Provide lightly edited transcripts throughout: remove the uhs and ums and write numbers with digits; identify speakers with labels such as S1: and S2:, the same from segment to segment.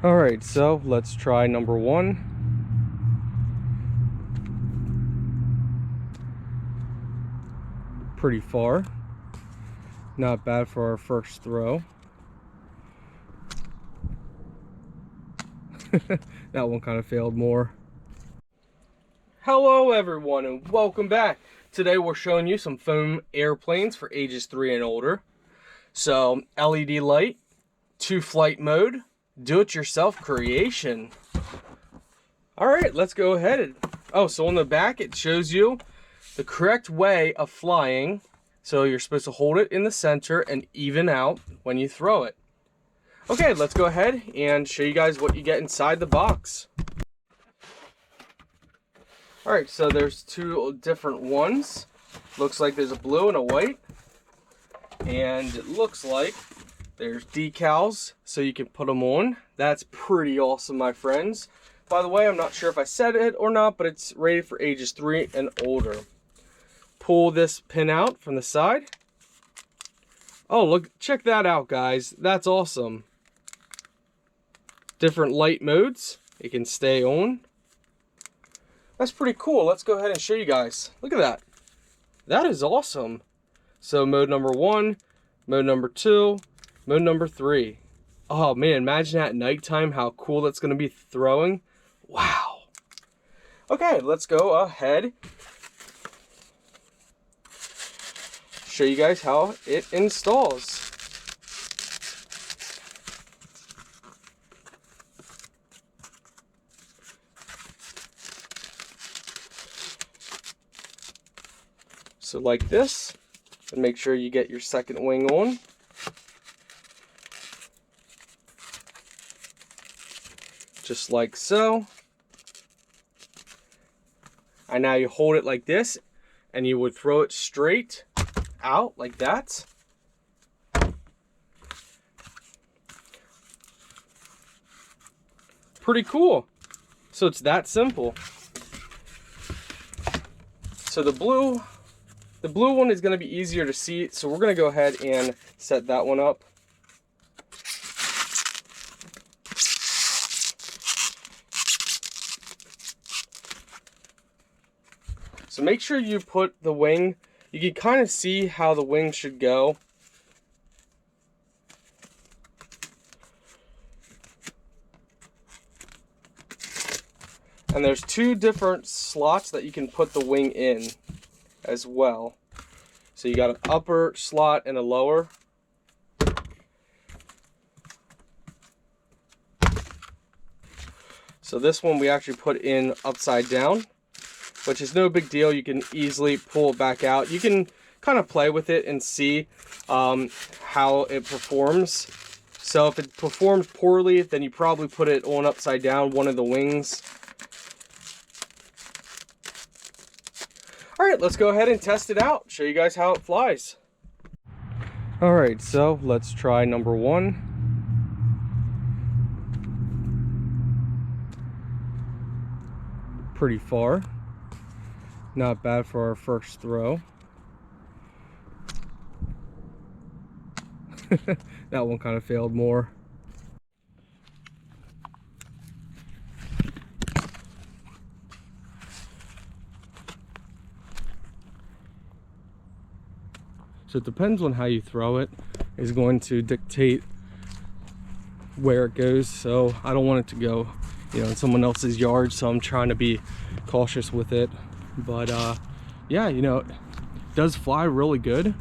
S1: All right, so let's try number one. Pretty far. Not bad for our first throw. That one kind of failed more. Hello everyone and welcome back. Today we're showing you some foam airplanes for ages 3 and older. So LED light, 2 flight mode, do-it-yourself creation. All right, let's go ahead. So on the back it shows you the correct way of flying. So you're supposed to hold it in the center and even out when you throw it. Okay, let's go ahead and show you guys what you get inside the box. All right, so there's 2 different ones. Looks like there's a blue and a white. And it looks like there's decals so you can put them on. That's pretty awesome, my friends. By the way, I'm not sure if I said it or not, but it's rated for ages 3 and older. Pull this pin out from the side. Oh, look, check that out, guys. That's awesome. Different light modes. It can stay on. That's pretty cool. Let's go ahead and show you guys. Look at that. That is awesome. So mode number 1, mode number 2, mode number 3. Oh man, imagine at nighttime how cool that's going to be throwing. Wow. Okay, let's go ahead. Show you guys how it installs. So like this, and make sure you get your second wing on. Just like so. And now you hold it like this, and you would throw it straight out like that. Pretty cool. So it's that simple. So the blue one is going to be easier to see, so we're going to go ahead and set that one up. So make sure you put the wing, you can kind of see how the wing should go. And there's 2 different slots that you can put the wing in as well. So you got an upper slot and a lower. So this one we actually put in upside down, which is no big deal. You can easily pull it back out. You can kind of play with it and see how it performs. So if it performs poorly, then you probably put it on upside down, one of the wings. All right, let's go ahead and test it out. Show you guys how it flies. All right, so let's try number 1. Pretty far. Not bad for our first throw. That one kind of failed more. So it depends on how you throw it, is going to dictate where it goes. So I don't want it to go, in someone else's yard, so I'm trying to be cautious with it. But yeah, it does fly really good,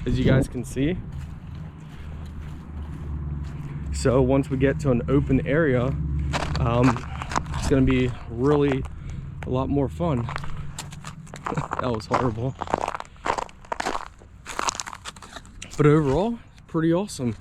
S1: as you guys can see. So once we get to an open area, it's gonna be really a lot more fun. That was horrible. But overall, it's pretty awesome.